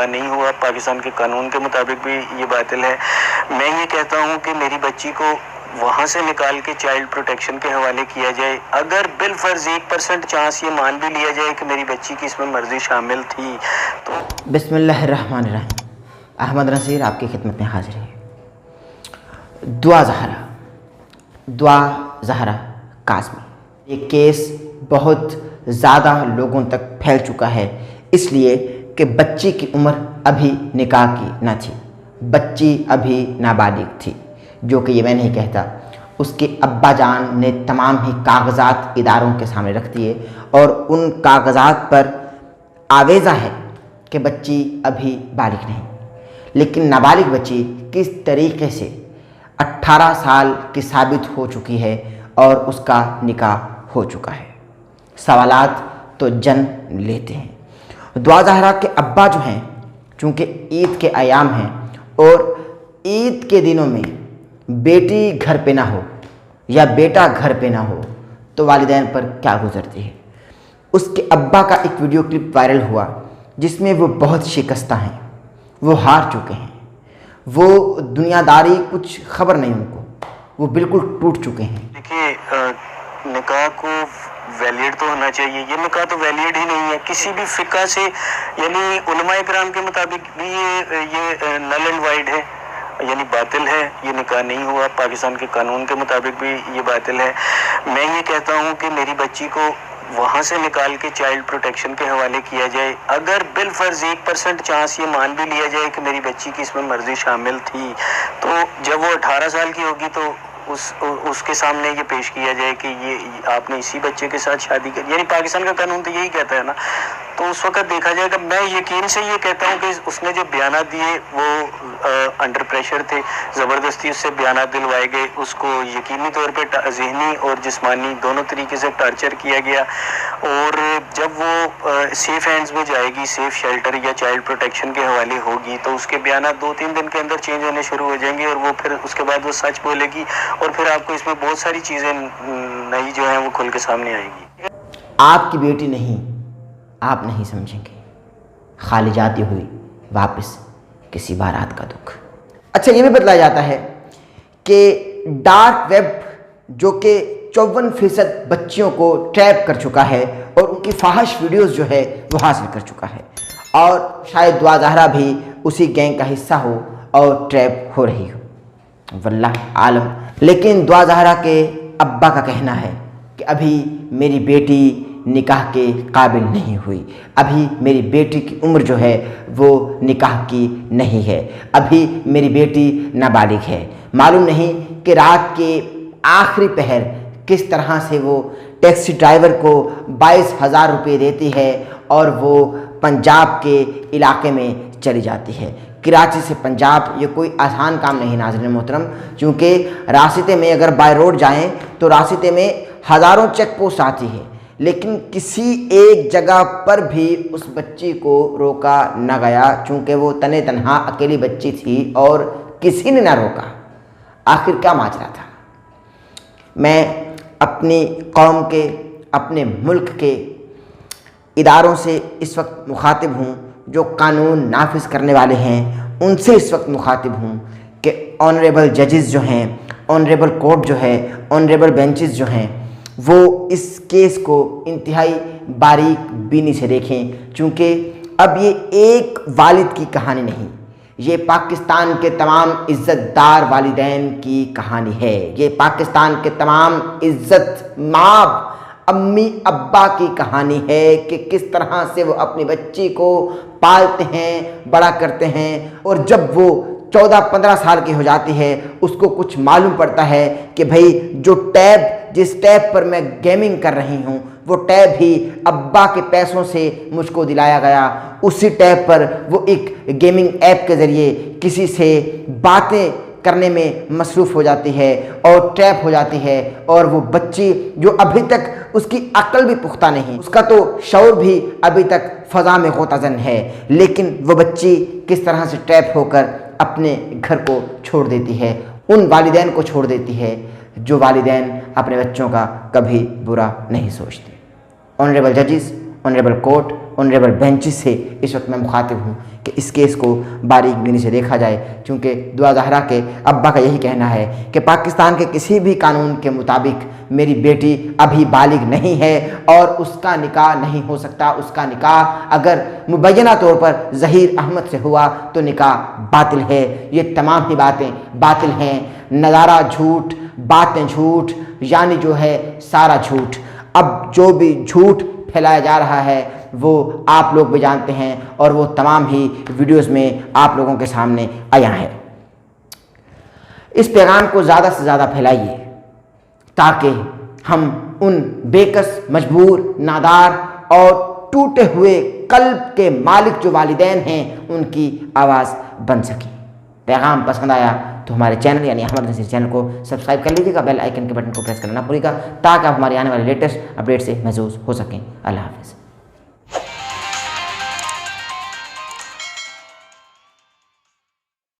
نکاح نہیں ہوا، پاکستان کے قانون کے مطابق بھی یہ باطل ہے۔ میں یہ کہتا ہوں کہ میری بچی کو وہاں سے نکال کے چائلڈ پروٹیکشن کے حوالے کیا جائے۔ اگر بالفرض 1% چانس یہ مان بھی لیا جائے کہ میری بچی کی اس میں مرضی شامل تھی تو بسم اللہ الرحمن الرحیم۔ احمد نصیر آپ کی خدمت میں حاضر ہے۔ دعا زہرا کاظمی، یہ کیس بہت زیادہ لوگوں تک پھیل چکا ہے، اس لیے کہ بچی کی عمر ابھی نکاح کی نہ تھی، بچی ابھی نابالغ تھی، جو کہ یہ میں نہیں کہتا، اس کے ابا جان نے تمام ہی کاغذات اداروں کے سامنے رکھ دیے اور ان کاغذات پر آویزہ ہے کہ بچی ابھی بالغ نہیں، لیکن نابالغ بچی کس طریقے سے 18 سال کی ثابت ہو چکی ہے اور اس کا نکاح ہو چکا ہے۔ سوالات تو جنم لیتے ہیں۔ دعا زہرا کے ابا جو ہیں، چونکہ عید کے ایام ہیں اور عید کے دنوں میں بیٹی گھر پہ نہ ہو یا بیٹا گھر پہ نہ ہو تو والدین پر کیا گزرتی ہے۔ اس کے ابا کا ایک ویڈیو کلپ وائرل ہوا جس میں وہ بہت شکستہ ہیں، وہ ہار چکے ہیں، وہ دنیا داری کچھ خبر نہیں ان کو، وہ بالکل ٹوٹ چکے ہیں۔ دیکھیے، نکاح کو ویلڈ تو ہونا چاہیے، یہ نکاح تو ویلڈ ہی نہیں ہے کسی بھی فقہ سے، یعنی علماء کرام کے مطابق بھی یہ نل اینڈ وائڈ ہے، یعنی باطل ہے، یہ نکاح نہیں ہوا، پاکستان کے قانون کے مطابق بھی یہ باطل ہے۔ میں یہ کہتا ہوں کہ میری بچی کو وہاں سے نکال کے چائلڈ پروٹیکشن کے حوالے کیا جائے۔ اگر بالفرض 1% چانس یہ مان بھی لیا جائے کہ میری بچی کی اس میں مرضی شامل تھی تو جب وہ 18 سال کی ہوگی تو اس کے سامنے یہ پیش کیا جائے کہ یہ آپ نے اسی بچے کے ساتھ شادی کی، یعنی پاکستان کا قانون تو یہی کہتا ہے نا، تو اس وقت دیکھا جائے گا۔ میں یقین سے یہ کہتا ہوں کہ اس نے جو بیانات دیے وہ انڈر پریشر تھے، زبردستی اس سے بیانات دلوائے گئے، اس کو یقینی طور پہ ذہنی اور جسمانی دونوں طریقے سے ٹارچر کیا گیا، اور جب وہ سیف ہینڈز میں جائے گی، سیف شیلٹر یا چائلڈ پروٹیکشن کے حوالے ہوگی تو اس کے بیانات 2-3 دن کے اندر چینج ہونے شروع ہو جائیں گے، اور وہ پھر اس کے بعد وہ سچ بولے گی، اور پھر آپ کو اس میں بہت ساری چیزیں نئی جو ہیں وہ کھل کے سامنے آئیں گی۔ آپ کی بیٹی نہیں، آپ نہیں سمجھیں گے، خالی جاتی ہوئی واپس کسی بارات کا دکھ۔ اچھا، یہ بھی بتلایا جاتا ہے کہ ڈارک ویب جو کہ 54% بچیوں کو ٹریپ کر چکا ہے اور ان کی فاحش ویڈیوز جو ہے وہ حاصل کر چکا ہے، اور شاید دعا زہرا بھی اسی گینگ کا حصہ ہو اور ٹریپ ہو رہی ہو، واللہ عالم۔ لیکن دعا زہرا کے ابا کا کہنا ہے کہ ابھی میری بیٹی نکاح کے قابل نہیں ہوئی، ابھی میری بیٹی کی عمر جو ہے وہ نکاح کی نہیں ہے، ابھی میری بیٹی نابالغ ہے۔ معلوم نہیں کہ رات کے آخری پہر کس طرح سے وہ ٹیکسی ڈرائیور کو 22,000 روپے دیتی ہے اور وہ پنجاب کے علاقے میں چلی جاتی ہے۔ کراچی سے پنجاب یہ کوئی آسان کام نہیں ناظرین محترم، چونکہ راستے میں اگر بائی روڈ جائیں تو راستے میں ہزاروں چیک پوسٹ آتی ہے، لیکن کسی ایک جگہ پر بھی اس بچی کو روکا نہ گیا، چونکہ وہ تنے تنہا اکیلی بچی تھی اور کسی نے نہ روکا۔ آخر کیا ماجرا تھا؟ میں اپنی قوم کے، اپنے ملک کے اداروں سے اس وقت مخاطب ہوں، جو قانون نافذ کرنے والے ہیں ان سے اس وقت مخاطب ہوں کہ آنریبل ججز جو ہیں، آنریبل کورٹ جو ہے، آنریبل بینچز جو ہیں، وہ اس کیس کو انتہائی باریک بینی سے دیکھیں، چونکہ اب یہ ایک والد کی کہانی نہیں، یہ پاکستان کے تمام عزت دار والدین کی کہانی ہے، یہ پاکستان کے تمام عزت مآب امی ابا کی کہانی ہے کہ کس طرح سے وہ اپنی بچی کو پالتے ہیں، بڑا کرتے ہیں، اور جب وہ 14-15 سال کی ہو جاتی ہے اس کو کچھ معلوم پڑتا ہے کہ بھائی جو ٹیب، جس ٹیب پر میں گیمنگ کر رہی ہوں وہ ٹیب ہی ابا کے پیسوں سے مجھ کو دلایا گیا، اسی ٹیب پر وہ ایک گیمنگ ایپ کے ذریعے کسی سے باتیں کرنے میں مصروف ہو جاتی ہے اور ٹریپ ہو جاتی ہے، اور وہ بچی جو ابھی تک اس کی عقل بھی پختہ نہیں، اس کا تو شعور بھی ابھی تک فضا میں غوطہ زن ہے، لیکن وہ بچی کس طرح سے ٹریپ ہو کر اپنے گھر کو چھوڑ دیتی ہے، ان والدین کو چھوڑ دیتی ہے جو والدین اپنے بچوں کا کبھی برا نہیں سوچتے۔ آنریبل ججز، آنریبل کورٹ، آنریبل بینچز سے اس وقت میں مخاطب ہوں کہ اس کیس کو باریک بینی سے دیکھا جائے، چونکہ دعا زہرا کے ابا کا یہی کہنا ہے کہ پاکستان کے کسی بھی قانون کے مطابق میری بیٹی ابھی بالغ نہیں ہے اور اس کا نکاح نہیں ہو سکتا۔ اس کا نکاح اگر مبینہ طور پر ظہیر احمد سے ہوا تو نکاح باطل ہے۔ یہ تمام ہی باتیں باطل ہیں، نظارہ جھوٹ، باتیں جھوٹ، یعنی جو ہے سارا جھوٹ۔ اب جو بھی جھوٹ پھیلایا جا رہا ہے وہ آپ لوگ بھی جانتے ہیں اور وہ تمام ہی ویڈیوز میں آپ لوگوں کے سامنے آیا ہے۔ اس پیغام کو زیادہ سے زیادہ پھیلائیے تاکہ ہم ان بے کس، مجبور، نادار اور ٹوٹے ہوئے قلب کے مالک جو والدین ہیں ان کی آواز بن سکیں۔ پیغام پسند آیا تو ہمارے چینل یعنی احمد نصیر چینل کو سبسکرائب کر لیجیے گا، بیل آئیکن کے بٹن کو پریس کرنا نہ بھولیے گا تاکہ آپ ہماری آنے والے لیٹسٹ اپڈیٹ سے محظوظ ہو سکیں۔ اللہ حافظ۔